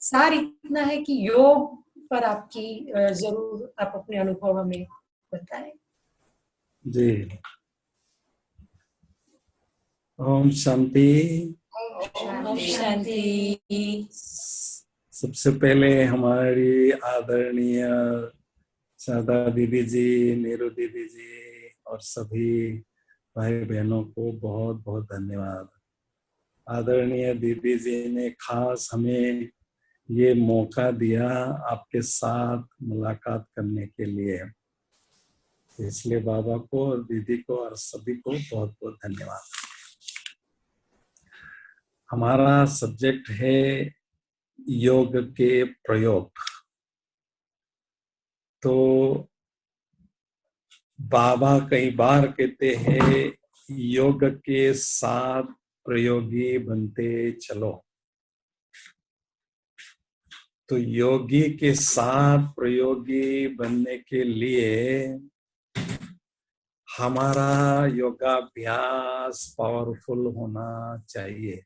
सार इतना है कि योग पर आपकी जरूर आप अपने अनुभव हमें बताएं। जी, ओम शांति। ओम शांति। सबसे पहले हमारी आदरणीय शारदा दीदी जी, नीरू दीदी जी और सभी भाई बहनों को बहुत बहुत धन्यवाद। आदरणीय दीदी जी ने खास हमें ये मौका दिया आपके साथ मुलाकात करने के लिए, इसलिए बाबा को और दीदी को और सभी को बहुत बहुत धन्यवाद। हमारा सब्जेक्ट है योग के प्रयोग। तो बाबा कई बार कहते हैं योग के साथ प्रयोगी बनते चलो। तो योगी के साथ प्रयोगी बनने के लिए हमारा योगाभ्यास पावरफुल होना चाहिए,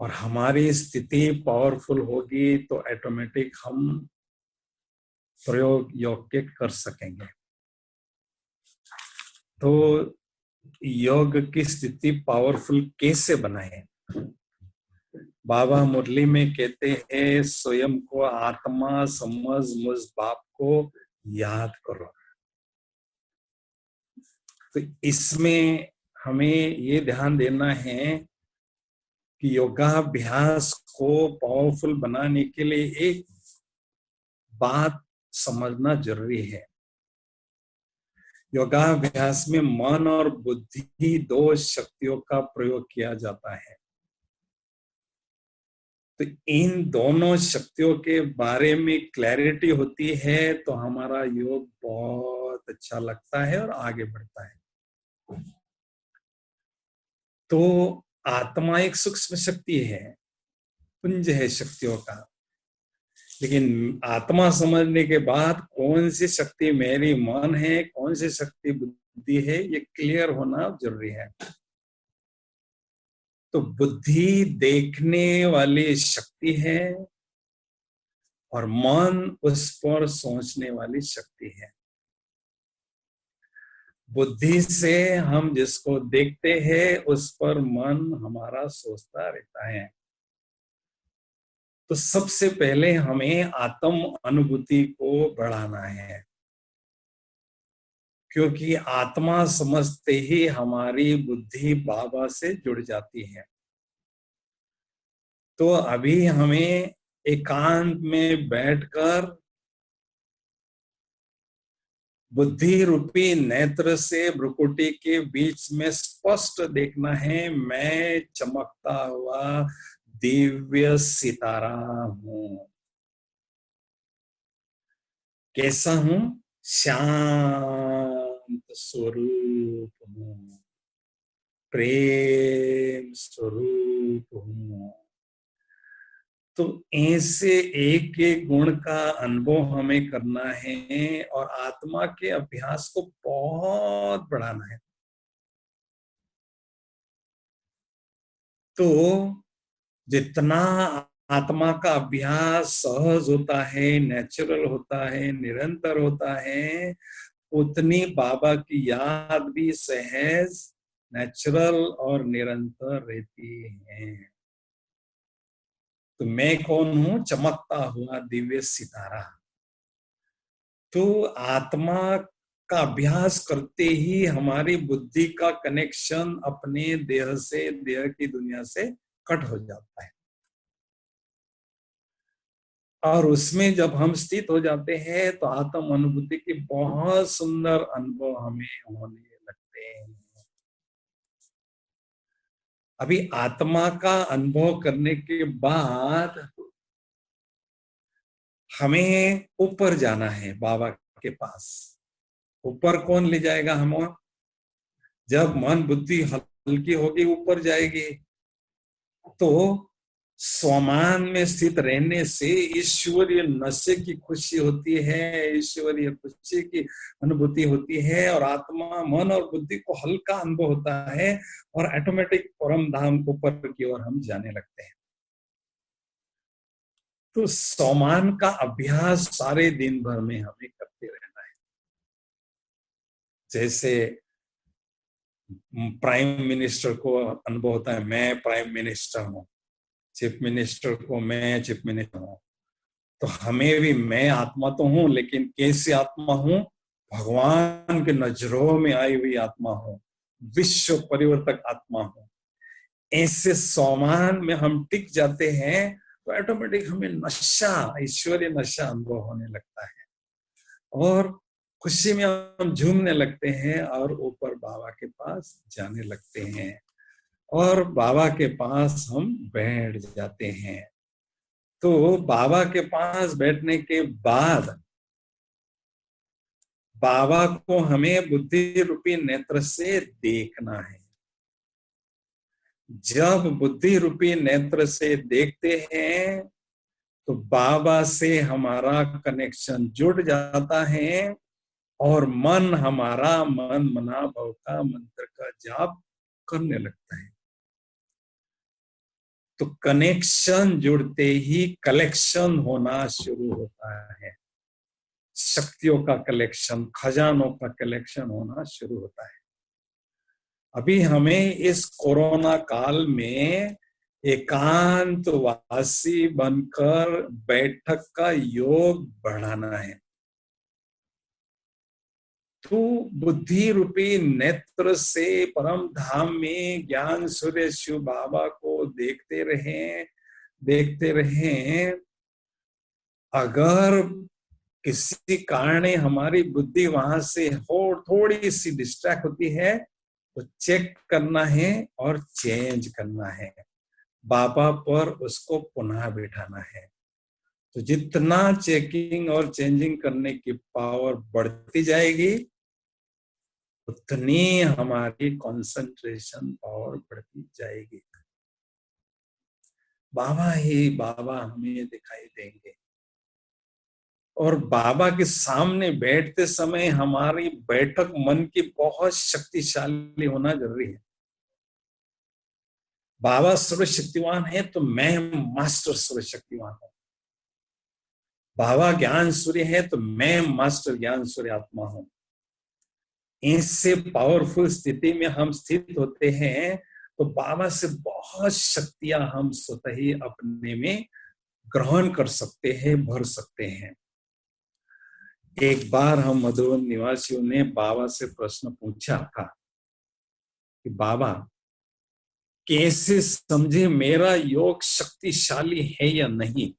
और हमारी स्थिति पावरफुल होगी तो ऑटोमेटिक हम प्रयोग योग के कर सकेंगे। तो योग की स्थिति पावरफुल कैसे बनाए? बाबा मुरली में कहते हैं स्वयं को आत्मा समझ मुझ बाप को याद करो। तो इसमें हमें ये ध्यान देना है कि योगाभ्यास को पावरफुल बनाने के लिए एक बात समझना जरूरी है। योगाभ्यास में मन और बुद्धि दो शक्तियों का प्रयोग किया जाता है। तो इन दोनों शक्तियों के बारे में क्लैरिटी होती है तो हमारा योग बहुत अच्छा लगता है और आगे बढ़ता है। तो आत्मा एक सूक्ष्म शक्ति है, पुंज है शक्तियों का, लेकिन आत्मा समझने के बाद कौन सी शक्ति मेरी मन है, कौन सी शक्ति बुद्धि है, ये क्लियर होना जरूरी है। तो बुद्धि देखने वाली शक्ति है और मन उस पर सोचने वाली शक्ति है। बुद्धि से हम जिसको देखते हैं उस पर मन हमारा सोचता रहता है। तो सबसे पहले हमें आत्म अनुभूति को बढ़ाना है, क्योंकि आत्मा समझते ही हमारी बुद्धि बाबा से जुड़ जाती है। तो अभी हमें एकांत में बैठकर बुद्धि रूपी नेत्र से भ्रुकुटी के बीच में स्पष्ट देखना है, मैं चमकता हुआ दिव्य सितारा हूं। कैसा हूं? शांत स्वरूप हूं, प्रेम स्वरूप हूं। तो ऐसे एक एक गुण का अनुभव हमें करना है और आत्मा के अभ्यास को बहुत बढ़ाना है। तो जितना आत्मा का अभ्यास सहज होता है, नेचुरल होता है, निरंतर होता है, उतनी बाबा की याद भी सहज, नेचुरल और निरंतर रहती है। तो मैं कौन हूं? चमकता हुआ दिव्य सितारा। तो आत्मा का अभ्यास करते ही हमारी बुद्धि का कनेक्शन अपने देह से, देह की दुनिया से कट हो जाता है, और उसमें जब हम स्थित हो जाते हैं तो आत्म अनुभूति की बहुत सुंदर अनुभव हमें होने लगते हैं। अभी आत्मा का अनुभव करने के बाद हमें ऊपर जाना है बाबा के पास। ऊपर कौन ले जाएगा हमें? जब मन बुद्धि हल्की होगी ऊपर जाएगी। तो स्वमान में स्थित रहने से ईश्वरीय नशे की खुशी होती है, ईश्वरीय खुशी की अनुभूति होती है, और आत्मा, मन और बुद्धि को हल्का अनुभव होता है और ऑटोमेटिक परम धाम ऊपर की ओर हम जाने लगते हैं। तो सम्मान का अभ्यास सारे दिन भर में हमें करते रहना है। जैसे प्राइम मिनिस्टर को अनुभव होता है, मैं प्राइम मिनिस्टर हूँ, चीफ मिनिस्टर को मैं चीफ मिनिस्टर हूँ। तो हमें भी मैं आत्मा तो हूं, लेकिन कैसी आत्मा हूं? भगवान के नजरों में आई हुई आत्मा हूं, विश्व परिवर्तक आत्मा हूं। ऐसे सम्मान में हम टिक जाते हैं तो ऑटोमेटिक हमें नशा, ईश्वरीय नशा अनुभव होने लगता है और खुशी में हम झूमने लगते हैं और ऊपर बाबा के पास जाने लगते हैं और बाबा के पास हम बैठ जाते हैं। तो बाबा के पास बैठने के बाद बाबा को हमें बुद्धि रूपी नेत्र से देखना है। जब बुद्धि रूपी नेत्र से देखते हैं तो बाबा से हमारा कनेक्शन जुड़ जाता है और मन हमारा मन मना भव का मंत्र का जाप करने लगता है। तो कनेक्शन जुड़ते ही कलेक्शन होना शुरू होता है, शक्तियों का कलेक्शन, खजानों का कलेक्शन होना शुरू होता है। अभी हमें इस कोरोना काल में एकांतवासी बनकर बैठक का योग बढ़ाना है। तो बुद्धि रूपी नेत्र से परम धाम में ज्ञान सूर्य शिव बाबा को देखते रहें, देखते रहें। अगर किसी कारण हमारी बुद्धि वहां से थोड़ी सी डिस्ट्रैक्ट होती है तो चेक करना है और चेंज करना है, बाबा पर उसको पुनः बिठाना है। तो जितना चेकिंग और चेंजिंग करने की पावर बढ़ती जाएगी उतनी हमारी कंसंट्रेशन पावर बढ़ती जाएगी। बाबा ही बाबा हमें दिखाई देंगे और बाबा के सामने बैठते समय हमारी बैठक मन की बहुत शक्तिशाली होना जरूरी है। बाबा सर्वशक्तिवान है तो मैं मास्टर सर्वशक्तिवान हूं। बाबा ज्ञान सूर्य है तो मैं मास्टर ज्ञान सूर्य आत्मा हूं। इससे पावरफुल स्थिति में हम स्थित होते हैं तो बाबा से बहुत शक्तियां हम स्वतः ही अपने में ग्रहण कर सकते हैं, भर सकते हैं। एक बार हम मधुबन निवासियों ने बाबा से प्रश्न पूछा था कि बाबा कैसे समझे मेरा योग शक्तिशाली है या नहीं।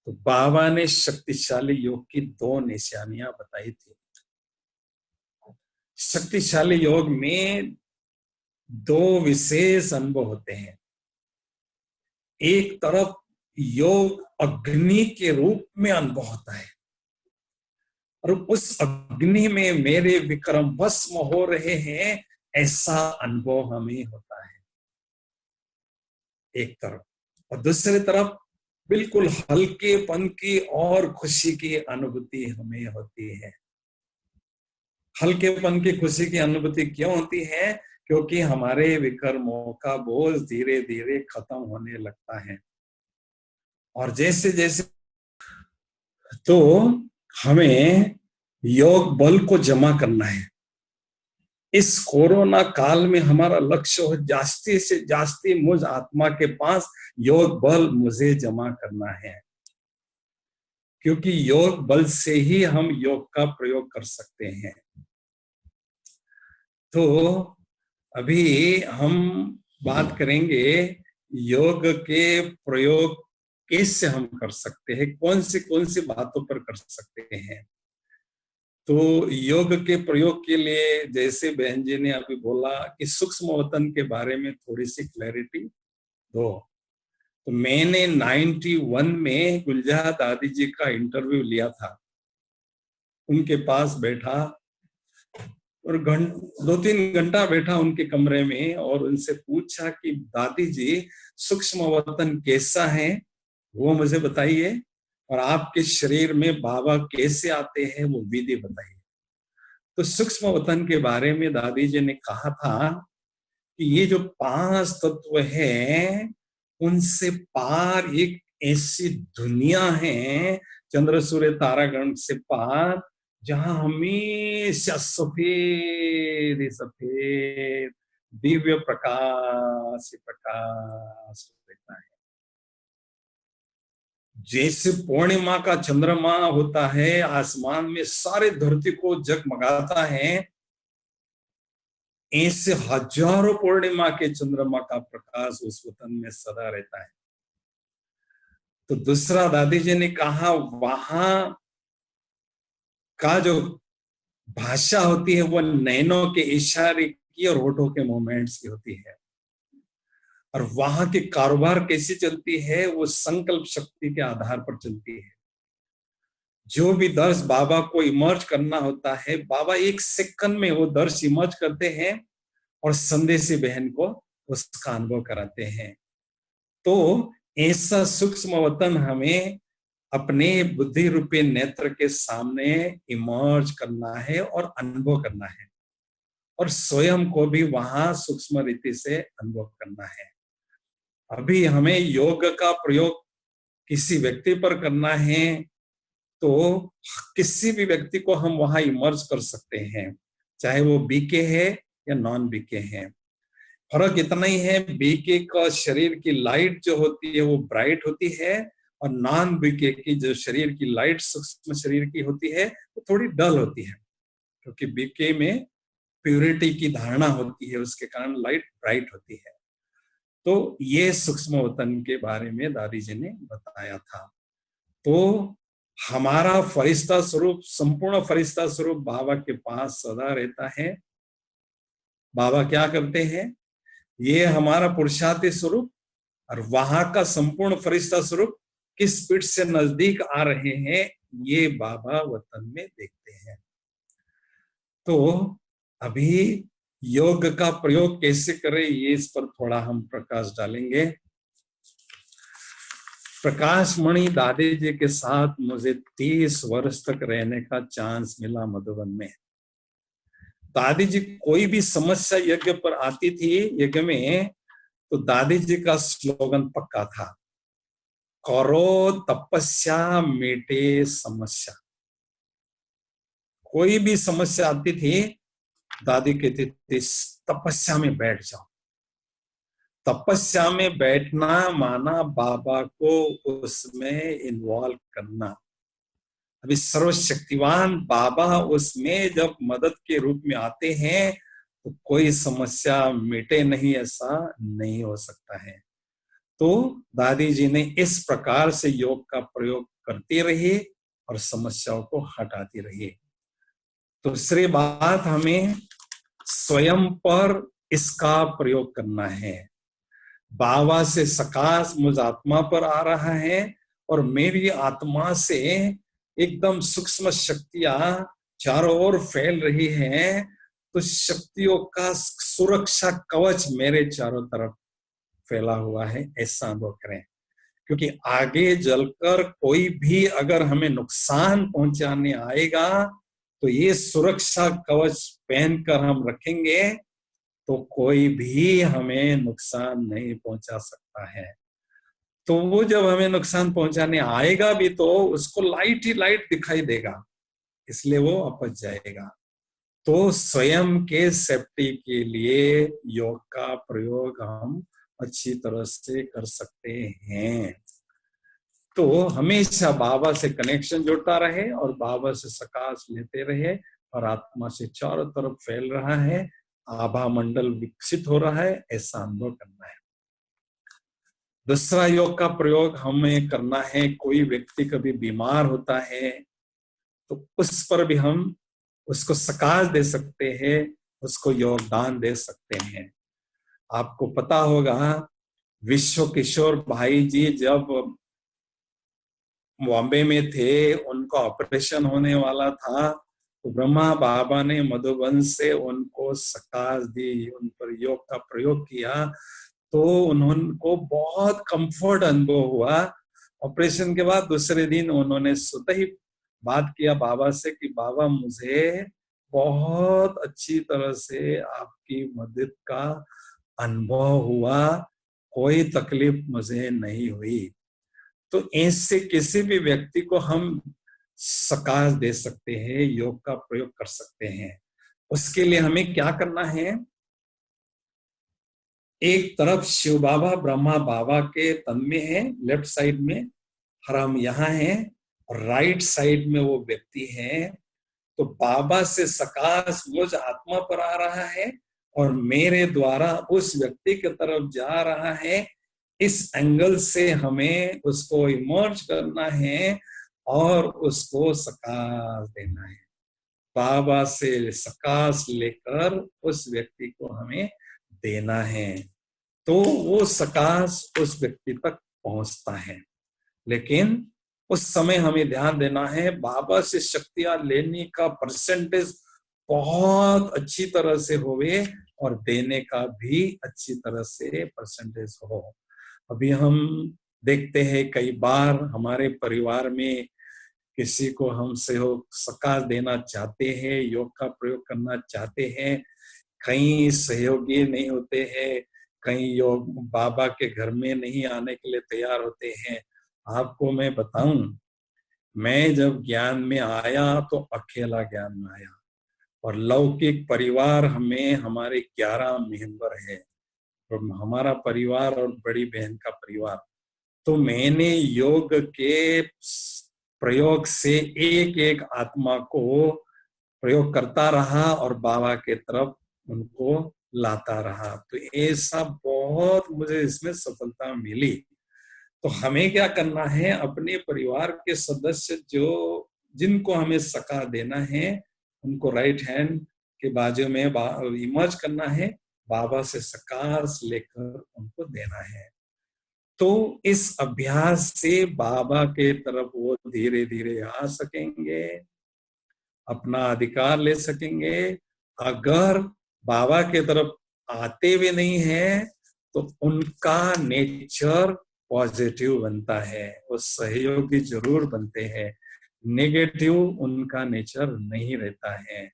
तो बाबा ने शक्तिशाली योग की 2 निशानियां बताई थी। शक्तिशाली योग में 2 विशेष अनुभव होते हैं। एक तरफ योग अग्नि के रूप में अनुभव होता है और उस अग्नि में मेरे विक्रम भस्म हो रहे हैं, ऐसा अनुभव हमें होता है एक तरफ। और दूसरी तरफ बिल्कुल हल्केपन की और खुशी की अनुभूति हमें होती है। हल्केपन की खुशी की अनुभूति क्यों होती है? क्योंकि हमारे विकर्मों का बोझ धीरे धीरे खत्म होने लगता है और जैसे जैसे तो हमें योग बल को जमा करना है। इस कोरोना काल में हमारा लक्ष्य हो जास्ती से जास्ती मुझ आत्मा के पास योग बल मुझे जमा करना है, क्योंकि योग बल से ही हम योग का प्रयोग कर सकते हैं। तो अभी हम बात करेंगे योग के प्रयोग कैसे हम कर सकते हैं, कौन सी बातों पर कर सकते हैं। तो योग के प्रयोग के लिए जैसे बहन जी ने अभी बोला कि सूक्ष्म वतन के बारे में थोड़ी सी क्लैरिटी दो। तो मैंने 91 में गुलजा दादी जी का इंटरव्यू लिया था। उनके पास बैठा और 2-3 घंटा बैठा उनके कमरे में और उनसे पूछा कि दादी जी सूक्ष्म वतन कैसा है वो मुझे बताइए, और आपके शरीर में बाबा कैसे आते हैं वो विधि बताइए। तो सूक्ष्म वतन के बारे में दादी जी ने कहा था कि ये जो 5 तत्व हैं उनसे पार एक ऐसी दुनिया है, चंद्र सूर्य तारागण से पार, जहां हमेशा सफेद ही सफेद दिव्य प्रकाश ही प्रकाश रहता है। जैसे पूर्णिमा का चंद्रमा होता है, आसमान में सारे धरती को जगमगाता है, ऐसे हजारों पूर्णिमा के चंद्रमा का प्रकाश उस वतन में सदा रहता है। तो दूसरा दादी जी ने कहा, वहां का जो भाषा होती है वो नैनों के इशारे की और होठों के मोमेंट्स की होती है, और वहां की कारोबार कैसी चलती है, वो संकल्प शक्ति के आधार पर चलती है। जो भी दर्श बाबा को इमर्ज करना होता है, बाबा एक सेकंड में वो दर्श इमर्ज करते हैं और संदेशी बहन को उसका अनुभव कराते हैं। तो ऐसा सूक्ष्म वतन हमें अपने बुद्धि रूपी नेत्र के सामने इमर्ज करना है और अनुभव करना है, और स्वयं को भी वहां सूक्ष्म रीति से अनुभव करना है। अभी हमें योग का प्रयोग किसी व्यक्ति पर करना है, तो किसी भी व्यक्ति को हम वहां इमर्ज कर सकते हैं, चाहे वो बीके है या नॉन बीके है। फर्क इतना ही है, बीके का शरीर की लाइट जो होती है वो ब्राइट होती है, और नॉन बीके की जो शरीर की लाइट सूक्ष्म शरीर की होती है वो थोड़ी डल होती है, क्योंकि बीके में प्यूरिटी की धारणा होती है, उसके कारण लाइट ब्राइट होती है। तो ये सूक्ष्म वतन के बारे में दादी जी ने बताया था। तो हमारा फरिश्ता स्वरूप, संपूर्ण फरिश्ता स्वरूप बाबा के पास सदा रहता है। बाबा क्या करते हैं, ये हमारा पुरुषार्थी स्वरूप और वहां का संपूर्ण फरिश्ता स्वरूप किस स्पीड से नजदीक आ रहे हैं, ये बाबा वतन में देखते हैं। तो अभी योग का प्रयोग कैसे करें, ये इस पर थोड़ा हम प्रकाश डालेंगे। प्रकाश मणि दादी जी के साथ मुझे 30 वर्ष तक रहने का चांस मिला मधुबन में। दादी जी कोई भी समस्या यज्ञ पर आती थी, यज्ञ में, तो दादी जी का स्लोगन पक्का था, करो तपस्या मिटे समस्या। कोई भी समस्या आती थी, दादी कहती थी तपस्या में बैठ जाओ। तपस्या में बैठना माना बाबा को उसमें इन्वॉल्व करना। अभी सर्वशक्तिवान बाबा उसमें जब मदद के रूप में आते हैं, तो कोई समस्या मिटे नहीं, ऐसा नहीं हो सकता है। तो दादी जी ने इस प्रकार से योग का प्रयोग करती रही और समस्याओं को हटाती रही। दूसरी बात, हमें स्वयं पर इसका प्रयोग करना है। बाबा से सकाश मुझ आत्मा पर आ रहा है, और मेरी आत्मा से एकदम सूक्ष्म शक्तियां चारों ओर फैल रही हैं, तो शक्तियों का सुरक्षा कवच मेरे चारों तरफ फैला हुआ है, ऐसा अनुभव करें। क्योंकि आगे जलकर कोई भी अगर हमें नुकसान पहुंचाने आएगा, तो ये सुरक्षा कवच पहनकर हम रखेंगे, तो कोई भी हमें नुकसान नहीं पहुंचा सकता है। तो वो जब हमें नुकसान पहुंचाने आएगा भी, तो उसको लाइट ही लाइट दिखाई देगा, इसलिए वो अपच जाएगा। तो स्वयं के सेफ्टी के लिए योग का प्रयोग हम अच्छी तरह से कर सकते हैं। तो हमेशा बाबा से कनेक्शन जुड़ता रहे और बाबा से सकाश लेते रहे, और आत्मा से चारों तरफ फैल रहा है, आभा मंडल विकसित हो रहा है, ऐसा अनुभव करना है। दूसरा योग का प्रयोग हमें करना है, कोई व्यक्ति कभी बीमार होता है तो उस पर भी हम उसको सकाश दे सकते हैं, उसको योगदान दे सकते हैं। आपको पता होगा, विश्व किशोर भाई जी जब बॉम्बे में थे, उनका ऑपरेशन होने वाला था, तो ब्रह्मा बाबा ने मधुबन से उनको सकाश दी, उन पर योग का प्रयोग किया, तो उनको बहुत कंफर्ट अनुभव हुआ। ऑपरेशन के बाद दूसरे दिन उन्होंने स्वतः ही बात किया बाबा से कि बाबा, मुझे बहुत अच्छी तरह से आपकी मदद का अनुभव हुआ, कोई तकलीफ मुझे नहीं हुई। तो ऐसे किसी भी व्यक्ति को हम सकाश दे सकते हैं, योग का प्रयोग कर सकते हैं। उसके लिए हमें क्या करना है? एक तरफ शिव बाबा ब्रह्मा बाबा के तन में है, लेफ्ट साइड में, और हम यहाँ हैं, और राइट साइड में वो व्यक्ति है। तो बाबा से सकाश मुझ आत्मा पर आ रहा है और मेरे द्वारा उस व्यक्ति की तरफ जा रहा है। इस एंगल से हमें उसको इमर्ज करना है और उसको सकाश देना है। बाबा से सकाश लेकर उस व्यक्ति को हमें देना है, तो वो सकाश उस व्यक्ति तक पहुंचता है। लेकिन उस समय हमें ध्यान देना है, बाबा से शक्तियां लेने का परसेंटेज बहुत अच्छी तरह से होवे और देने का भी अच्छी तरह से परसेंटेज हो। अभी हम देखते हैं कई बार हमारे परिवार में किसी को हम सहयोग सकाश देना चाहते हैं, योग का प्रयोग करना चाहते हैं, कई सहयोगी नहीं होते हैं, कई योग बाबा के घर में नहीं आने के लिए तैयार होते हैं। आपको मैं बताऊं, मैं जब ज्ञान में आया तो अकेला ज्ञान में आया, और लौकिक परिवार हमें हमारे 11 मेंबर है, और हमारा परिवार और बड़ी बहन का परिवार। तो मैंने योग के प्रयोग से एक एक आत्मा को प्रयोग करता रहा और बाबा के तरफ उनको लाता रहा। तो ऐसा बहुत मुझे इसमें सफलता मिली। तो हमें क्या करना है, अपने परिवार के सदस्य जो जिनको हमें सका देना है, उनको राइट हैंड के बाजू में इमर्ज करना है, बाबा से सकाश लेकर उनको देना है। तो इस अभ्यास से बाबा के तरफ वो धीरे धीरे आ सकेंगे, अपना अधिकार ले सकेंगे। अगर बाबा के तरफ आते भी नहीं है तो उनका नेचर पॉजिटिव बनता है, वो सहयोगी जरूर बनते हैं, नेगेटिव उनका नेचर नहीं रहता है।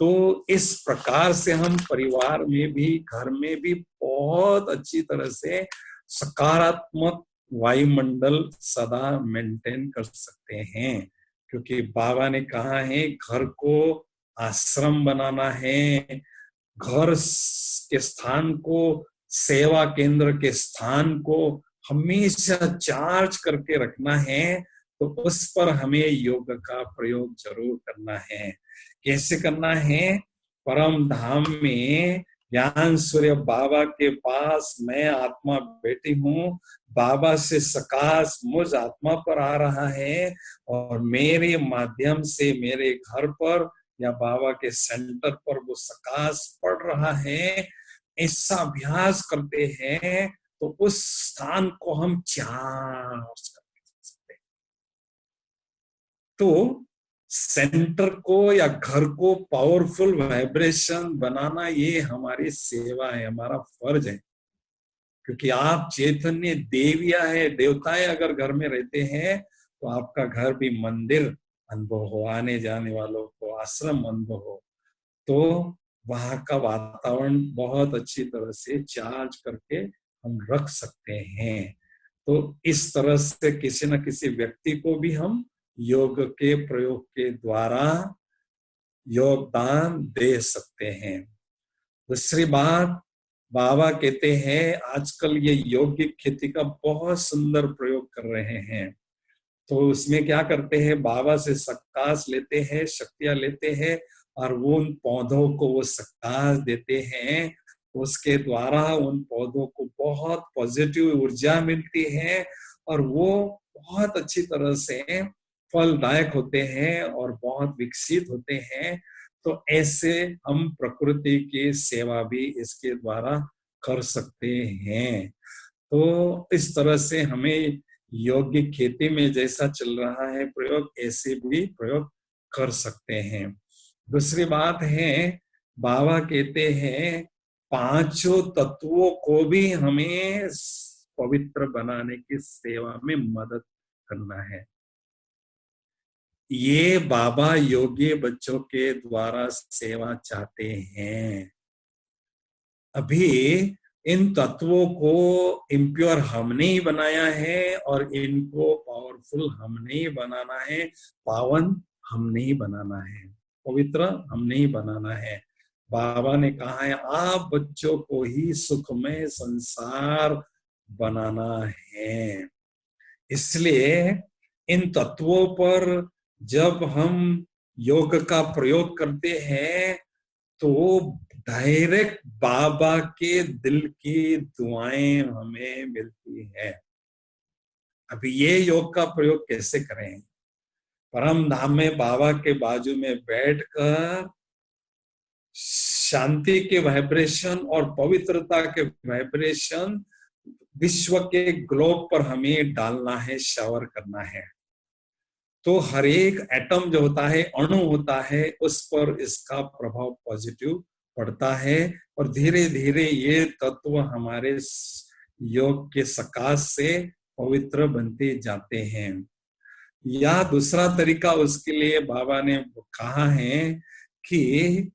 तो इस प्रकार से हम परिवार में भी, घर में भी बहुत अच्छी तरह से सकारात्मक वायुमंडल सदा मेंटेन कर सकते हैं। क्योंकि बाबा ने कहा है घर को आश्रम बनाना है, घर के स्थान को, सेवा केंद्र के स्थान को हमेशा चार्ज करके रखना है। तो उस पर हमें योग का प्रयोग जरूर करना है। कैसे करना है? परम धाम में ज्ञान सूर्य बाबा के पास मैं आत्मा बैठी हूँ, बाबा से सकाश मुझ आत्मा पर आ रहा है और मेरे माध्यम से मेरे घर पर या बाबा के सेंटर पर वो सकाश पड़ रहा है। ऐसा अभ्यास करते हैं तो उस स्थान को हम चार्ज कर सकते हैं। तो सेंटर को या घर को पावरफुल वाइब्रेशन बनाना ये हमारी सेवा है, हमारा फर्ज है। क्योंकि आप चैतन्य देविया है, देवताएं अगर घर में रहते हैं तो आपका घर भी मंदिर अनुभव हो, आने जाने वालों को आश्रम अनुभव हो। तो वहां का वातावरण बहुत अच्छी तरह से चार्ज करके हम रख सकते हैं। तो इस तरह से किसी न किसी व्यक्ति को भी हम योग के प्रयोग के द्वारा योगदान दे सकते हैं। दूसरी बात, बाबा कहते हैं आजकल ये यौगिक खेती का बहुत सुंदर प्रयोग कर रहे हैं। तो उसमें क्या करते हैं, बाबा से सकाश लेते हैं, शक्तियां लेते हैं और वो उन पौधों को वो सकाश देते हैं। उसके द्वारा उन पौधों को बहुत पॉजिटिव ऊर्जा मिलती है और वो बहुत अच्छी तरह से फलदायक होते हैं और बहुत विकसित होते हैं। तो ऐसे हम प्रकृति की सेवा भी इसके द्वारा कर सकते हैं। तो इस तरह से हमें यौगिक खेती में जैसा चल रहा है प्रयोग, ऐसे भी प्रयोग कर सकते हैं। दूसरी बात है, बाबा कहते हैं पांचों तत्वों को भी हमें पवित्र बनाने की सेवा में मदद करना है। ये बाबा योगी बच्चों के द्वारा सेवा चाहते हैं। अभी इन तत्वों को इम्प्योर हमने ही बनाया है और इनको पावरफुल हमने ही बनाना है, पावन हमने ही बनाना है, पवित्र हमने ही बनाना है। बाबा ने कहा है आप बच्चों को ही सुखमय संसार बनाना है। इसलिए इन तत्वों पर जब हम योग का प्रयोग करते हैं तो डायरेक्ट बाबा के दिल की दुआएं हमें मिलती है। अभी ये योग का प्रयोग कैसे करें? परम धाम में बाबा के बाजू में बैठकर शांति के वाइब्रेशन और पवित्रता के वाइब्रेशन विश्व के ग्लोब पर हमें डालना है, शावर करना है। तो हर एक एटम जो होता है, अणु होता है, उस पर इसका प्रभाव पॉजिटिव पड़ता है और धीरे धीरे ये तत्व हमारे योग के सकाश से पवित्र बनते जाते हैं। या दूसरा तरीका उसके लिए बाबा ने कहा है कि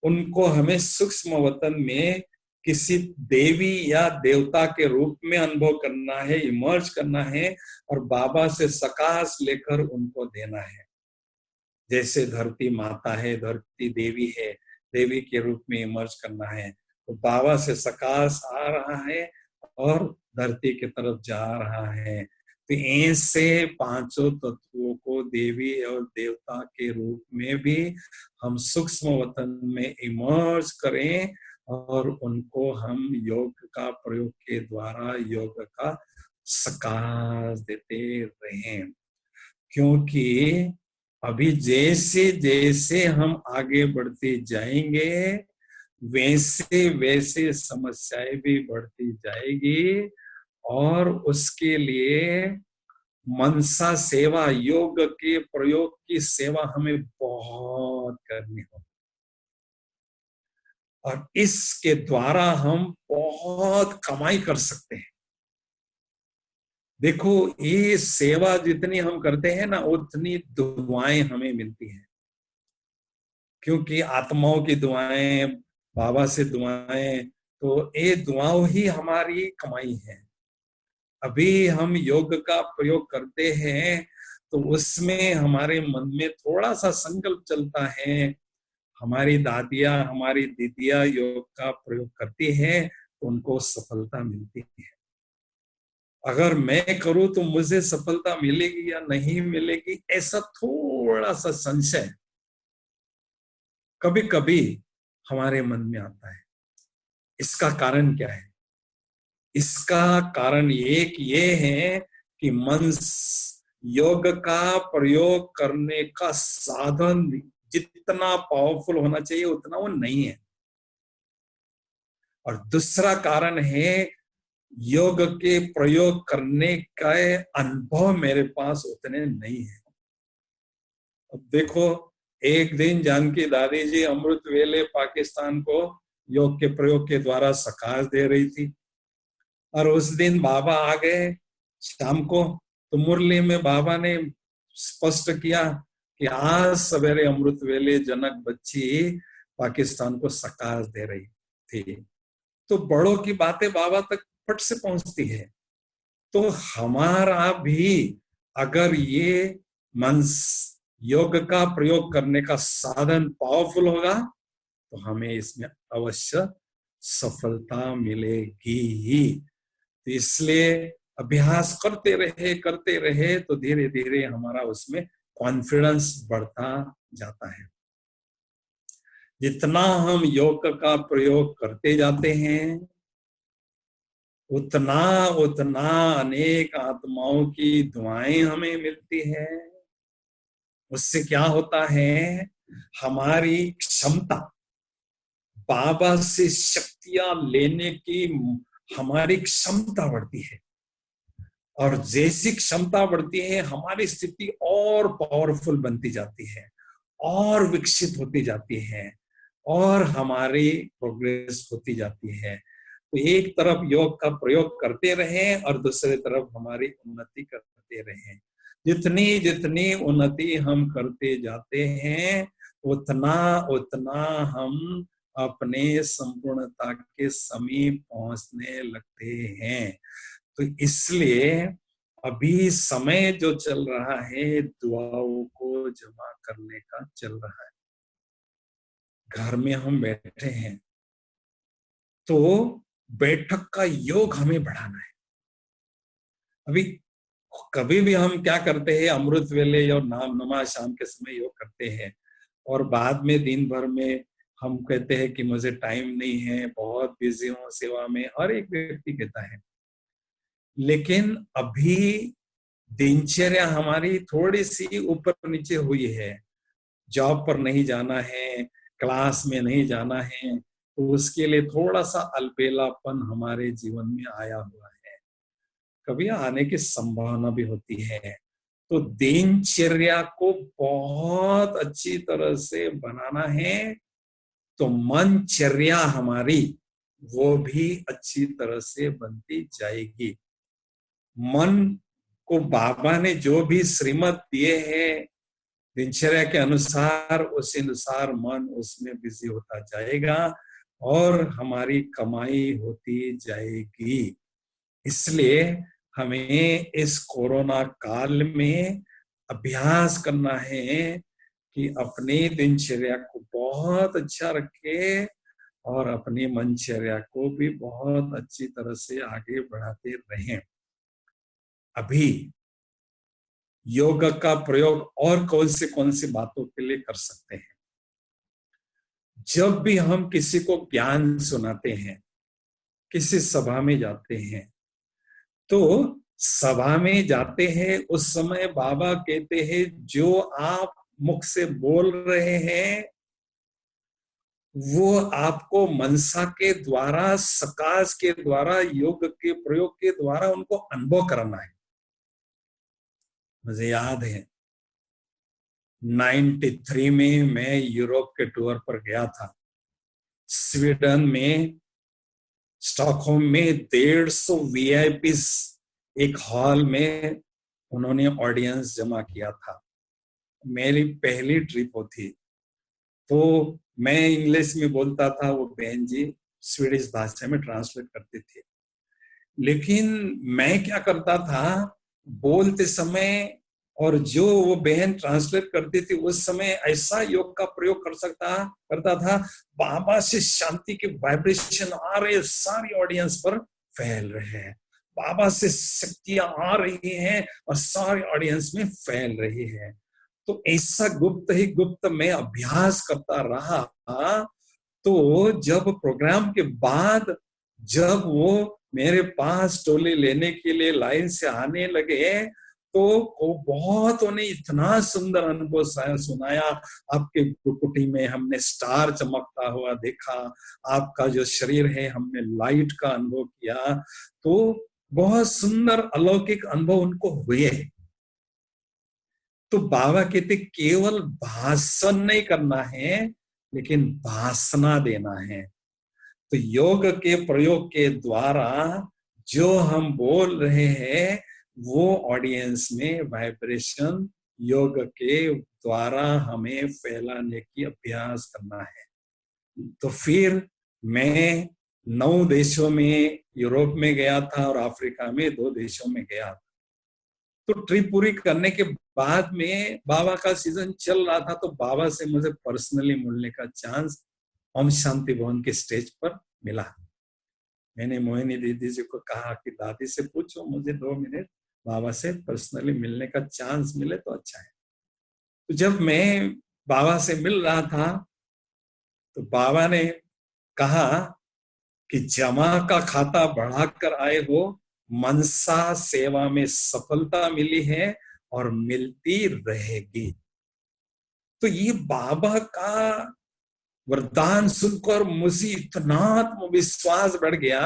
उनको हमें सूक्ष्म वतन में किसी देवी या देवता के रूप में अनुभव करना है, इमर्ज करना है और बाबा से सकाश लेकर उनको देना है। जैसे धरती माता है, धरती देवी है, देवी के रूप में इमर्ज करना है, तो बाबा से सकाश आ रहा है और धरती की तरफ जा रहा है। तो ऐसे पांचों तत्वों को देवी और देवता के रूप में भी हम सूक्ष्म वतन में इमर्ज करें और उनको हम योग का प्रयोग के द्वारा योग का सकाश देते रहें। क्योंकि अभी जैसे जैसे हम आगे बढ़ते जाएंगे वैसे वैसे समस्याएं भी बढ़ती जाएगी और उसके लिए मनसा सेवा, योग के प्रयोग की सेवा हमें बहुत करनी होगी और इसके द्वारा हम बहुत कमाई कर सकते हैं। देखो ये सेवा जितनी हम करते हैं ना उतनी दुआएं हमें मिलती हैं, क्योंकि आत्माओं की दुआएं, बाबा से दुआएं, तो ये दुआओं ही हमारी कमाई है। अभी हम योग का प्रयोग करते हैं तो उसमें हमारे मन में थोड़ा सा संकल्प चलता है। हमारी दादियां, हमारी दीदियां योग का प्रयोग करती हैं तो उनको सफलता मिलती है। अगर मैं करूं तो मुझे सफलता मिलेगी या नहीं मिलेगी, ऐसा थोड़ा सा संशय कभी कभी हमारे मन में आता है। इसका कारण क्या है? इसका कारण एक ये है कि मन योग का प्रयोग करने का साधन जितना पावरफुल होना चाहिए उतना वो नहीं है। और दूसरा कारण है योग के प्रयोग करने का अनुभव मेरे पास उतने नहीं है। अब देखो एक दिन जानकी दादी जी अमृत वेले पाकिस्तान को योग के प्रयोग के द्वारा सकाश दे रही थी और उस दिन बाबा आ गए शाम को, तो मुरली में बाबा ने स्पष्ट किया कि आज सवेरे अमृत वेले जनक बच्ची पाकिस्तान को सकाश दे रही थी। तो बड़ों की बातें बाबा तक फट से पहुंचती है। तो हमारा भी अगर ये मन योग का प्रयोग करने का साधन पावरफुल होगा तो हमें इसमें अवश्य सफलता मिलेगी ही। तो इसलिए अभ्यास करते रहे तो धीरे धीरे हमारा उसमें कॉन्फिडेंस बढ़ता जाता है। जितना हम योग का प्रयोग करते जाते हैं उतना उतना अनेक आत्माओं की दुआएं हमें मिलती है। उससे क्या होता है, हमारी क्षमता, बाबा से शक्तियां लेने की हमारी क्षमता बढ़ती है और जैसी क्षमता बढ़ती है हमारी स्थिति और पावरफुल बनती जाती है और विकसित होती जाती है और हमारी प्रोग्रेस होती जाती है। तो एक तरफ योग का प्रयोग करते रहें और दूसरी तरफ हमारी उन्नति करते रहें। जितनी जितनी उन्नति हम करते जाते हैं उतना उतना हम अपने संपूर्णता के समीप पहुंचने लगते हैं। तो इसलिए अभी समय जो चल रहा है दुआओं को जमा करने का चल रहा है। घर में हम बैठे हैं तो बैठक का योग हमें बढ़ाना है। अभी कभी भी हम क्या करते हैं, अमृत वेले और नाम नमा शाम के समय योग करते हैं और बाद में दिन भर में हम कहते हैं कि मुझे टाइम नहीं है, बहुत बिजी हूँ सेवा में, हर एक व्यक्ति कहता है। लेकिन अभी दिनचर्या हमारी थोड़ी सी ऊपर नीचे हुई है, जॉब पर नहीं जाना है, क्लास में नहीं जाना है, तो उसके लिए थोड़ा सा अलबेलापन हमारे जीवन में आया हुआ है, कभी आने की संभावना भी होती है। तो दिनचर्या को बहुत अच्छी तरह से बनाना है, तो मनचर्या हमारी वो भी अच्छी तरह से बनती जाएगी। मन को बाबा ने जो भी श्रीमत दिए हैं दिनचर्या के अनुसार, उस अनुसार मन उसमें बिजी होता जाएगा और हमारी कमाई होती जाएगी। इसलिए हमें इस कोरोना काल में अभ्यास करना है कि अपनी दिनचर्या को बहुत अच्छा रखे और अपनी मनचर्या को भी बहुत अच्छी तरह से आगे बढ़ाते रहें। अभी योग का प्रयोग और कौन सी बातों के लिए कर सकते हैं? जब भी हम किसी को ज्ञान सुनाते हैं, किसी सभा में जाते हैं, तो सभा में जाते हैं उस समय बाबा कहते हैं जो आप मुख से बोल रहे हैं वो आपको मनसा के द्वारा, सकाश के द्वारा, योग के प्रयोग के द्वारा उनको अनुभव करना है। मुझे याद है 93 में मैं यूरोप के टूर पर गया था। स्वीडन में स्टॉकहोम में 150 वीआईपीस एक हॉल में उन्होंने ऑडियंस जमा किया था। मेरी पहली ट्रिप थी, तो मैं इंग्लिश में बोलता था, वो बहन जी स्वीडिश भाषा में ट्रांसलेट करते थे। लेकिन मैं क्या करता था, बोलते समय और जो वो बहन ट्रांसलेट करती थी उस समय ऐसा योग का प्रयोग करता था, बाबा से शांति के वाइब्रेशन आ रहे, सारी ऑडियंस पर फैल रहे हैं, बाबा से शक्तियां आ रही हैं और सारी ऑडियंस में फैल रही है। तो ऐसा गुप्त ही गुप्त मैं अभ्यास करता रहा। तो जब प्रोग्राम के बाद जब वो मेरे पास टोली लेने के लिए लाइन से आने लगे, तो वो बहुत उन्हें इतना सुंदर अनुभव सुनाया। आपके कुटी में हमने स्टार चमकता हुआ देखा, आपका जो शरीर है हमने लाइट का अनुभव किया। तो बहुत सुंदर अलौकिक अनुभव उनको हुए। तो बाबा कहते केवल भाषण नहीं करना है, लेकिन भाषणा देना है। तो योग के प्रयोग के द्वारा जो हम बोल रहे हैं वो ऑडियंस में वाइब्रेशन योग के द्वारा हमें फैलाने की अभ्यास करना है। तो फिर मैं 9 देशों में यूरोप में गया था और अफ्रीका में 2 देशों में गया था। तो ट्रिप पूरी करने के बाद में बाबा का सीजन चल रहा था, तो बाबा से मुझे पर्सनली मिलने का चांस ओम शांति भवन के स्टेज पर मिला। मैंने मोहिनी दीदी जी को कहा कि दादी से पूछो मुझे 2 मिनट बाबा से पर्सनली मिलने का चांस मिले तो अच्छा है। तो जब मैं बाबा से मिल रहा था तो बाबा ने कहा कि जमा का खाता बढ़ाकर आए हो, मनसा सेवा में सफलता मिली है और मिलती रहेगी। तो ये बाबा का वरदान सुनकर मुझे इतना आत्मविश्वास बढ़ गया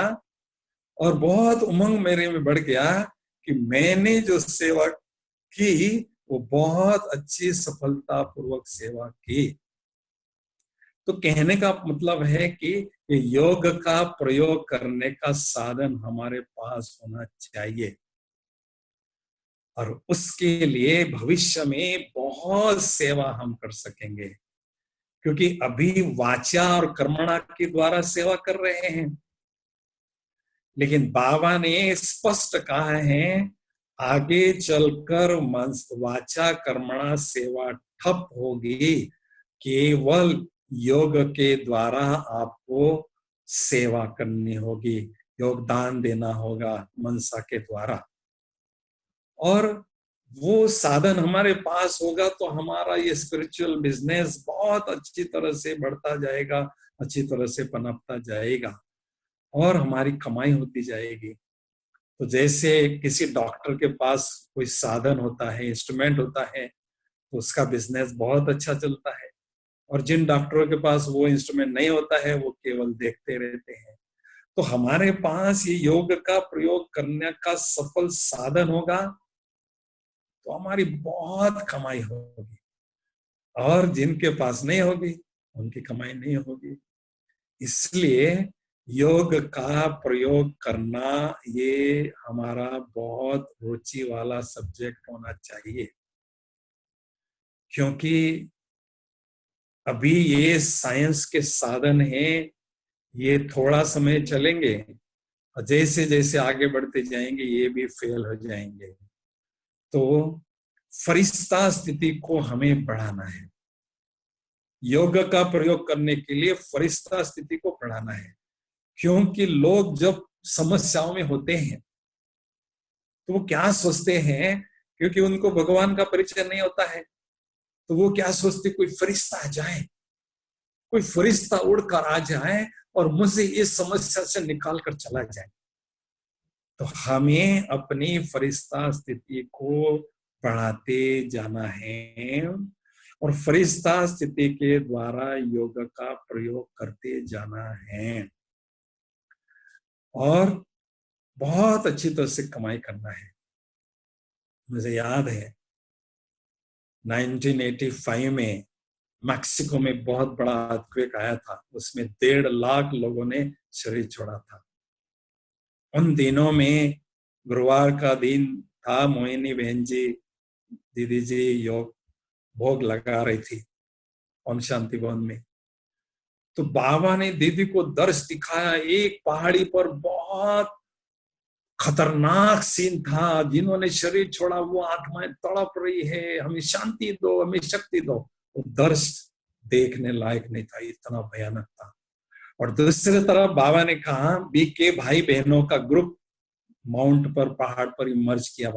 और बहुत उमंग मेरे में बढ़ गया कि मैंने जो सेवा की वो बहुत अच्छी सफलता पूर्वक सेवा की। तो कहने का मतलब है कि योग का प्रयोग करने का साधन हमारे पास होना चाहिए और उसके लिए भविष्य में बहुत सेवा हम कर सकेंगे। क्योंकि अभी वाचा और कर्मणा के द्वारा सेवा कर रहे हैं। लेकिन बाबा ने स्पष्ट कहा है आगे चलकर वाचा कर्मणा सेवा ठप होगी, केवल योग के द्वारा आपको सेवा करनी होगी, योगदान देना होगा मनसा के द्वारा। और वो साधन हमारे पास होगा तो हमारा ये स्पिरिचुअल बिजनेस बहुत अच्छी तरह से बढ़ता जाएगा, अच्छी तरह से पनपता जाएगा और हमारी कमाई होती जाएगी। तो जैसे किसी डॉक्टर के पास कोई साधन होता है, इंस्ट्रूमेंट होता है, तो उसका बिजनेस बहुत अच्छा चलता है। और जिन डॉक्टरों के पास वो इंस्ट्रूमेंट नहीं होता है वो केवल देखते रहते हैं। तो हमारे पास ये योग का प्रयोग करने का सफल साधन होगा तो हमारी बहुत कमाई होगी, और जिनके पास नहीं होगी उनकी कमाई नहीं होगी। इसलिए योग का प्रयोग करना ये हमारा बहुत रुचि वाला सब्जेक्ट होना चाहिए, क्योंकि अभी ये साइंस के साधन हैं, ये थोड़ा समय चलेंगे और जैसे जैसे आगे बढ़ते जाएंगे ये भी फेल हो जाएंगे। तो फरिश्ता स्थिति को हमें बढ़ाना है, योग का प्रयोग करने के लिए फरिश्ता स्थिति को बढ़ाना है। क्योंकि लोग जब समस्याओं में होते हैं तो वो क्या सोचते हैं, क्योंकि उनको भगवान का परिचय नहीं होता है, तो वो क्या सोचते, कोई फरिश्ता आ जाए, कोई फरिश्ता उड़कर आ जाए और मुझे इस समस्या से निकाल कर चला जाए। तो हमें अपनी फरिश्ता स्थिति को बढ़ाते जाना है और फरिश्ता स्थिति के द्वारा योग का प्रयोग करते जाना है और बहुत अच्छी तरह से कमाई करना है। मुझे याद है 1985 में मैक्सिको में बहुत बड़ा अर्थक्वेक आया था, उसमें 1.5 लाख लोगों ने शरीर छोड़ा था। उन दिनों में गुरुवार का दिन था, मोहिनी बहन जी, दीदी जी योग भोग लगा रही थी ओम शांति भवन में। तो बाबा ने दीदी को दर्श दिखाया, एक पहाड़ी पर बहुत खतरनाक सीन था, जिन्होंने शरीर छोड़ा वो आत्माएं तड़प रही है, हमें शांति दो, हमें शक्ति दो। वो दर्श देखने लायक नहीं था, इतना भयानक था। और दूसरी तरफ बाबा ने कहा बीके भाई बहनों का ग्रुप माउंट पर, पहाड़ पर इमर्ज किया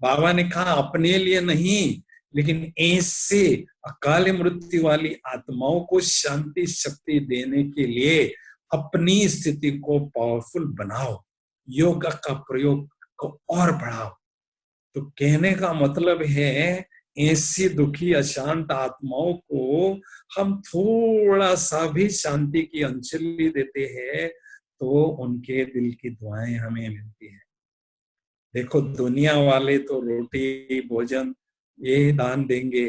बाबा ने कहा अपने लिए नहीं, लेकिन ऐसे अकाल मृत्यु वाली आत्माओं को शांति शक्ति देने के लिए अपनी स्थिति को पावरफुल बनाओ, योग का प्रयोग को और बढ़ाओ। तो कहने का मतलब है ऐसी दुखी अशांत आत्माओं को हम थोड़ा सा भी शांति की अंजलि देते हैं तो उनके दिल की दुआएं हमें मिलती है। देखो दुनिया वाले तो रोटी भोजन ये दान देंगे,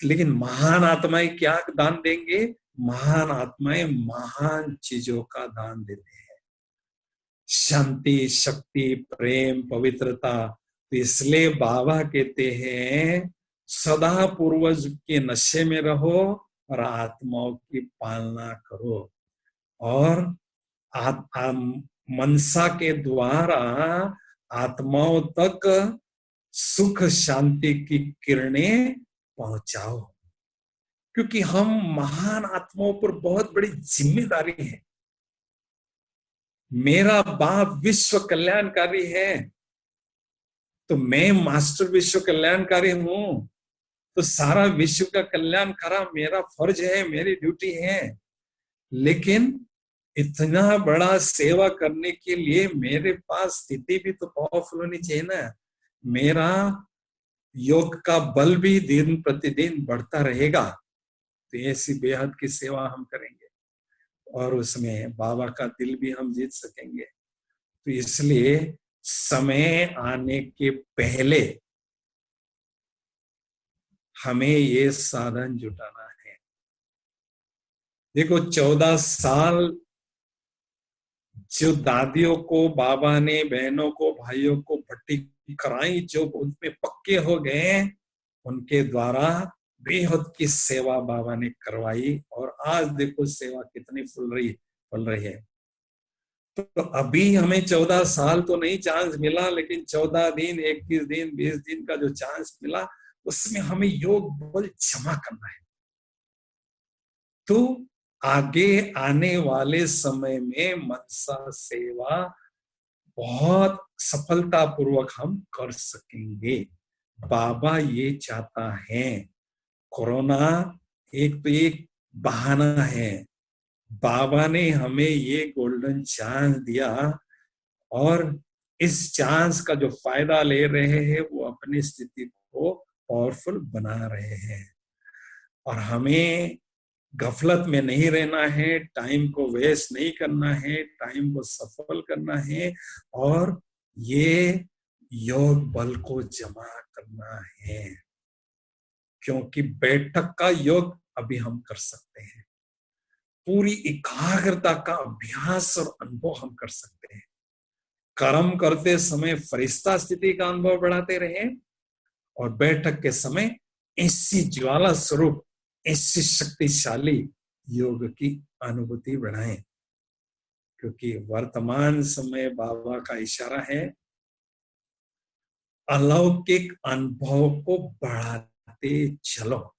लेकिन महान आत्माएं क्या दान देंगे? महान आत्माएं महान चीजों का दान देते हैं, शांति शक्ति प्रेम पवित्रता। तो इसलिए बाबा कहते हैं सदा पूर्वज के नशे में रहो और आत्माओं की पालना करो और मनसा के द्वारा आत्माओं तक सुख शांति की किरणें पहुंचाओ, क्योंकि हम महान आत्माओं पर बहुत बड़ी जिम्मेदारी है। मेरा बाप विश्व कल्याणकारी है तो मैं मास्टर विश्व कल्याणकारी हूं, तो सारा विश्व का कल्याण करा मेरा फर्ज है, मेरी ड्यूटी है। लेकिन इतना बड़ा सेवा करने के लिए मेरे पास स्थिति भी तो पावरफुल होनी चाहिए ना। मेरा योग का बल भी दिन प्रतिदिन बढ़ता रहेगा तो ऐसी बेहद की सेवा हम करेंगे और उसमें बाबा का दिल भी हम जीत सकेंगे। तो इसलिए समय आने के पहले हमें ये साधन जुटाना है। देखो 14 साल जो दादियों को बाबा ने बहनों को भाइयों को भट्टी कराई, जो उसमें पक्के हो गए उनके द्वारा बेहद की सेवा बाबा ने करवाई और आज देखो सेवा कितनी फुल रही है। तो अभी हमें 14 साल तो नहीं चांस मिला, लेकिन 14 दिन, 21 दिन, 20 दिन का जो चांस मिला उसमें हमें योग बल जमा करना है। तो आगे आने वाले समय में मनसा सेवा बहुत सफलता पूर्वक हम कर सकेंगे। बाबा ये चाहता है। कोरोना एक तो एक बहाना है। बाबा ने हमें ये गोल्डन चांस दिया और इस चांस का जो फायदा ले रहे हैं वो अपनी स्थिति को पावरफुल बना रहे हैं। और हमें गफलत में नहीं रहना है, टाइम को वेस्ट नहीं करना है, टाइम को सफल करना है और ये योग बल को जमा करना है। क्योंकि बैठक का योग अभी हम कर सकते हैं, पूरी एकाग्रता का अभ्यास और अनुभव हम कर सकते हैं। कर्म करते समय फरिश्ता स्थिति का अनुभव बढ़ाते रहे और बैठक के समय ऐसी ज्वाला स्वरूप, ऐसी शक्तिशाली योग की अनुभूति बढ़ाएं। क्योंकि वर्तमान समय बाबा का इशारा है अलौकिक अनुभव को बढ़ाते चलो।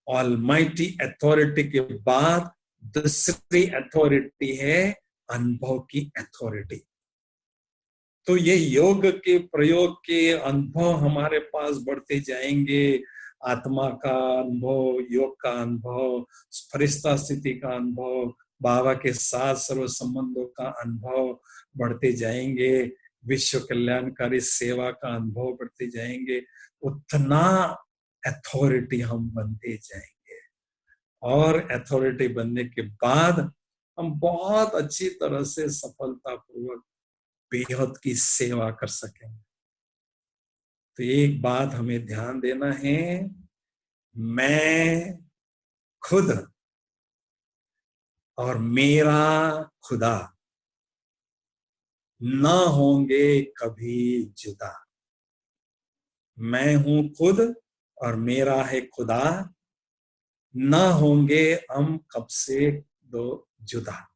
ऑलमाइटी अथॉरिटी के बाद दूसरी अथॉरिटी है अनुभव की अथॉरिटी। तो ये योग के प्रयोग के अनुभव हमारे पास बढ़ते जाएंगे। आत्मा का अनुभव, योग का अनुभव, फरिश्ता स्थिति का अनुभव, बाबा के साथ सर्व संबंधों का अनुभव बढ़ते जाएंगे, विश्व कल्याणकारी सेवा का अनुभव बढ़ते जाएंगे। उतना अथॉरिटी हम बनते जाएंगे और अथॉरिटी बनने के बाद हम बहुत अच्छी तरह से सफलतापूर्वक बेहद की सेवा कर सकें। तो एक बात हमें ध्यान देना है, मैं खुद और मेरा खुदा न होंगे कभी जुदा। मैं हूं खुद और मेरा है खुदा, न होंगे हम कब से दो जुदा।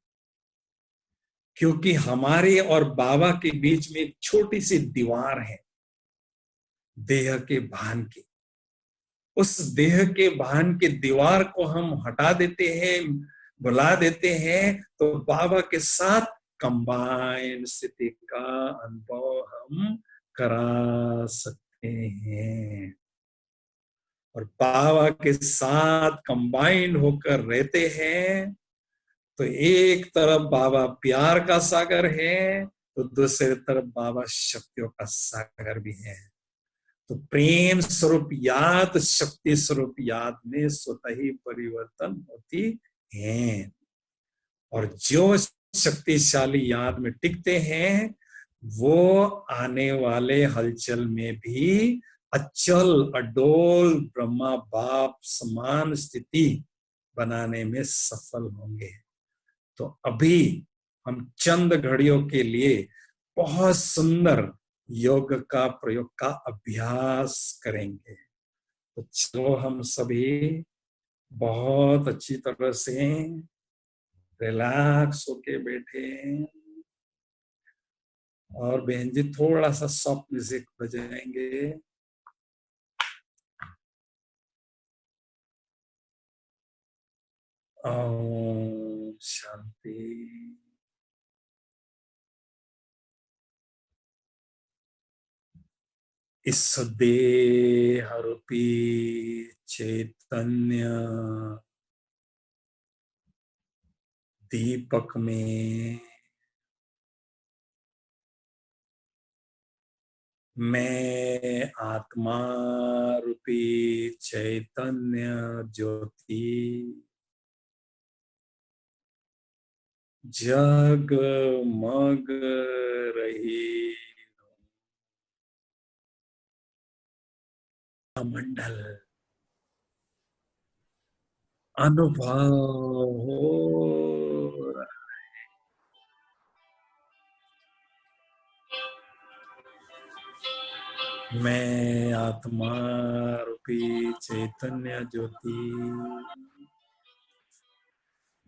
क्योंकि हमारे और बाबा के बीच में एक छोटी सी दीवार है, देह के भान की। उस देह के भान की दीवार को हम हटा देते हैं, बुला देते हैं, तो बाबा के साथ कंबाइन स्थिति का अनुभव हम करा सकते हैं। और बाबा के साथ कंबाइंड होकर रहते हैं तो एक तरफ बाबा प्यार का सागर है, तो दूसरी तरफ बाबा शक्तियों का सागर भी है। तो प्रेम स्वरूप याद, शक्ति स्वरूप याद में स्वतः ही परिवर्तन होती है। और जो शक्तिशाली याद में टिकते हैं वो आने वाले हलचल में भी अचल अडोल ब्रह्मा बाप समान स्थिति बनाने में सफल होंगे। तो अभी हम चंद घड़ियों के लिए बहुत सुंदर योग का प्रयोग का अभ्यास करेंगे। तो चलो हम सभी बहुत अच्छी तरह से रिलैक्स होके बैठे और बहन जी थोड़ा सा सॉफ्ट म्यूजिक बजाएंगे। ओम शांति। इस देह रूपी चैतन्य दीपक में मैं आत्मा रूपी चैतन्य ज्योति जगमग रही मंडल अनुभव हो रहा। मैं आत्मा रूपी चैतन्य ज्योति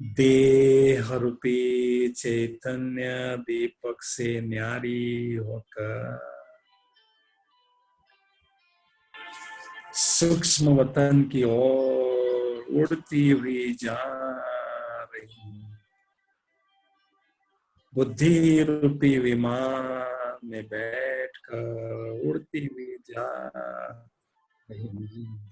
देह रूपी चैतन्य दीपक से न्यारी होकर सूक्ष्म वतन की ओर उड़ती हुई जा रही हूँ। बुद्धि रूपी विमान में बैठकर उड़ती हुई जा रही हूँ।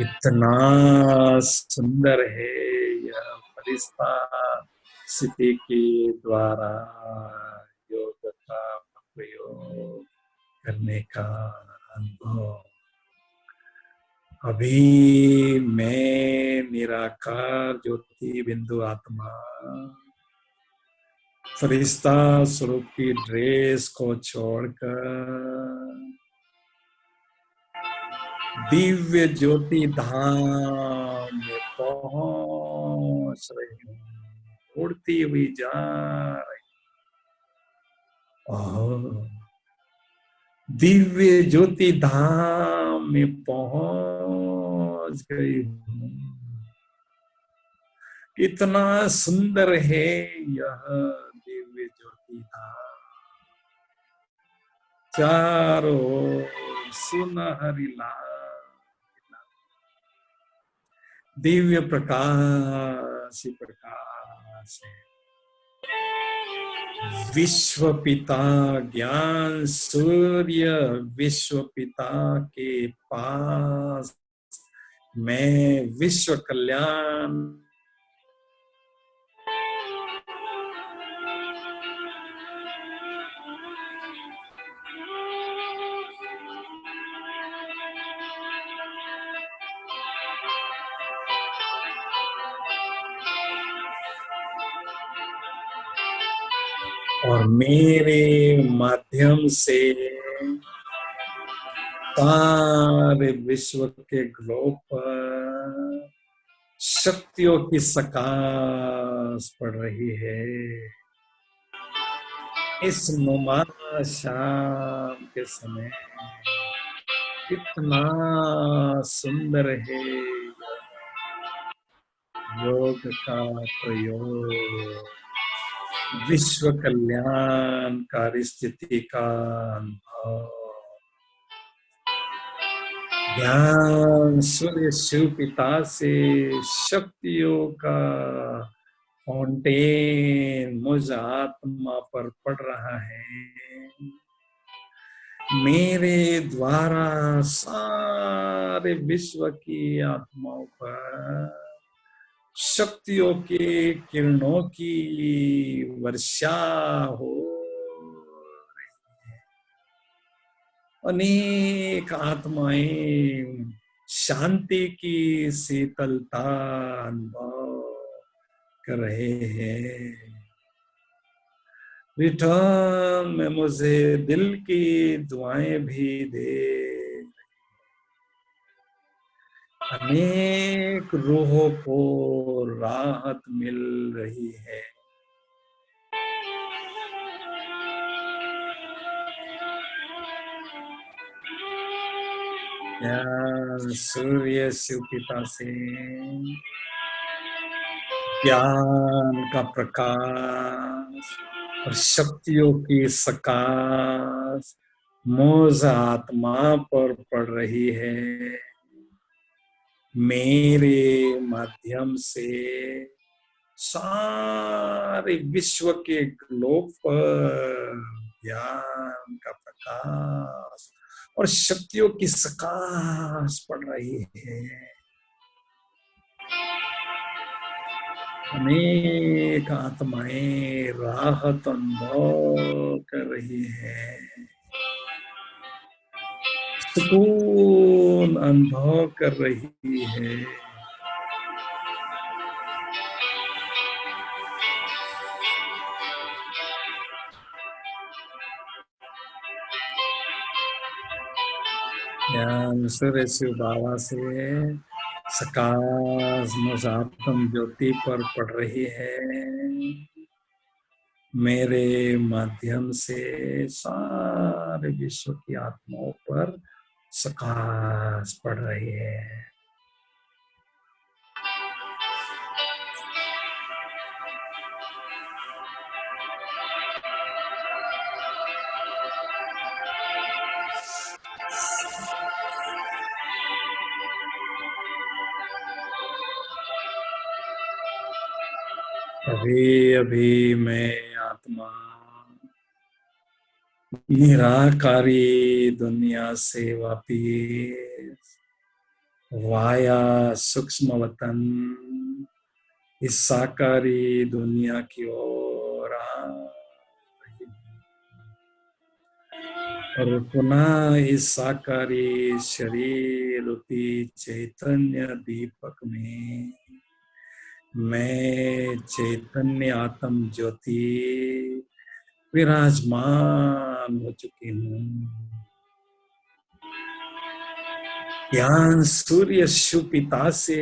इतना सुंदर है यह फरिश्ता स्थिति के द्वारा योग का प्रयोग करने का अनुभव। अभी मैं निराकार ज्योति बिंदु आत्मा फरिश्ता स्वरूप की ड्रेस को छोड़कर दिव्य ज्योति धाम में पहुंच रही हूँ। उड़ती हुई जा रही हूँ। दिव्य ज्योति धाम में पहुंच गई हूँ। इतना सुंदर है यह दिव्य ज्योति धाम। चारों ओर सुनहरी लाल दिव्य प्रकाश ही प्रकाश है। विश्व पिता ज्ञान सूर्य विश्व पिता के पास मैं विश्व कल्याण और मेरे माध्यम से सारे विश्व के ग्लोब पर शक्तियों की सकाश पड़ रही है। इस नुमा शाम के समय कितना सुंदर है योग का प्रयोग। विश्व कल्याणकारी स्थिति का अनुभव। ज्ञान सूर्य शिव पिता से शक्तियों का फाउंटेन मुझ आत्मा पर पड़ रहा है। मेरे द्वारा सारे विश्व की आत्माओं पर शक्तियों के किरणों की वर्षा हो। अनेक आत्माएं शांति की शीतलता अनुभव कर रहे हैं। रिटर्न में मुझे दिल की दुआएं भी दे। अनेक रूहों को राहत मिल रही है। सूर्य शिव पिता से ज्ञान का प्रकाश और शक्तियों की सकाश मुझ आत्मा पर पड़ रही है। मेरे माध्यम से सारे विश्व के ग्लोब पर ज्ञान का प्रकाश और शक्तियों की सकाश पड़ रही है। अनेक आत्माएं राहत अनुभव कर रही है। सुकून अनुभव कर रही है। ज्ञान सूर्य शिव बाबा से सकाश मुझ आत्म ज्योति पर पड़ रही है, मेरे माध्यम से सारे विश्व की आत्माओं पर सकाश पड़ रही है। अभी अभी मैं आत्मा निराकारी दुनिया से वापिस वाया सूक्ष्म वतन इस साकारी दुनिया की ओर आ रही हूँ। और पुनः इस साकारी शरीर रूपी चैतन्य दीपक में मैं चैतन्य आत्म ज्योति विराजमान हो चुकी हूँ। ज्ञान सूर्य सुपिता से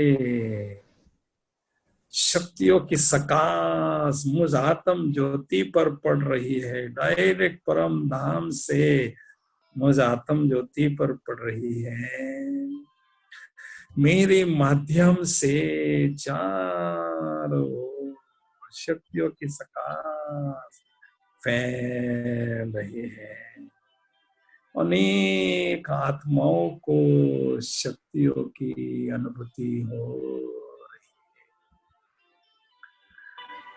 शक्तियों की सकाश मुझ आत्म ज्योति पर पड़ रही है, डायरेक्ट परम धाम से मुझ आत्म ज्योति पर पड़ रही है। मेरे माध्यम से चारों ओर शक्तियों की सकाश फैल रही है। अनेक आत्माओं को शक्तियों की अनुभूति हो रही है।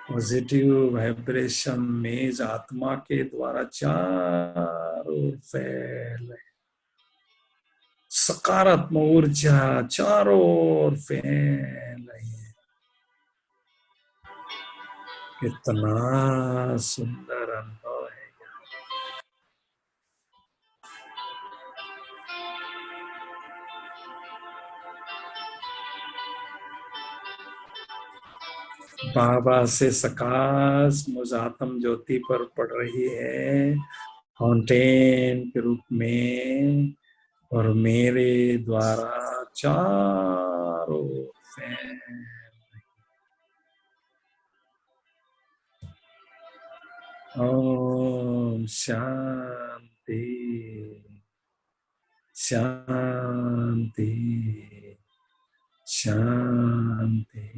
पॉजिटिव वाइब्रेशन में इस आत्मा के द्वारा चारों ओर फैल रही, सकारात्मक ऊर्जा चारों ओर फैल रही है। कितना सुंदर अनुभव है। बाबा से सकाश मुझ आत्म ज्योति पर पड़ रही है फाउंटेन के रूप में, और मेरे द्वारा चारों ओर फैल। ओम शांति शांति शांति।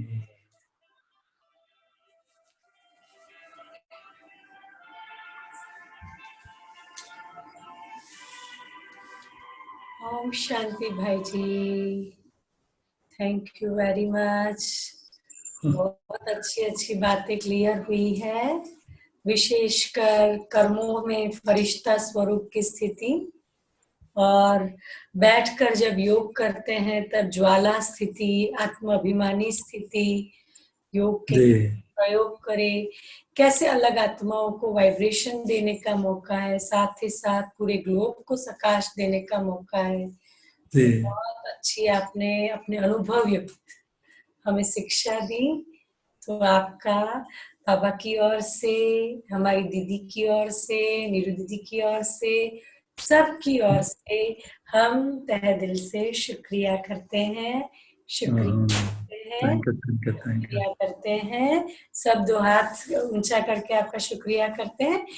ओम शांति भाई जी, थैंक यू वेरी मच। बहुत अच्छी अच्छी बातें क्लियर हुई है, विशेषकर कर्मों में फरिश्ता स्वरूप की स्थिति, और बैठकर जब योग करते हैं तब ज्वाला स्थिति, आत्माभिमानी स्थिति, योग के जी प्रयोग करें, कैसे अलग आत्माओं को वाइब्रेशन देने का मौका है, साथ ही साथ पूरे ग्लोब को प्रकाश देने का मौका है। जी बहुत अच्छी आपने अपने अनुभव युक्त हमें शिक्षा दी। तो आपका बाबा की ओर से, हमारी दीदी की ओर से, नीरू दीदी की ओर से, सबकी ओर से हम तहे दिल से शुक्रिया करते हैं, शुक्रिया करते हैं, thank you thank you thank you. शुक्रिया करते हैं। सब दो हाथ ऊंचा करके आपका शुक्रिया करते हैं।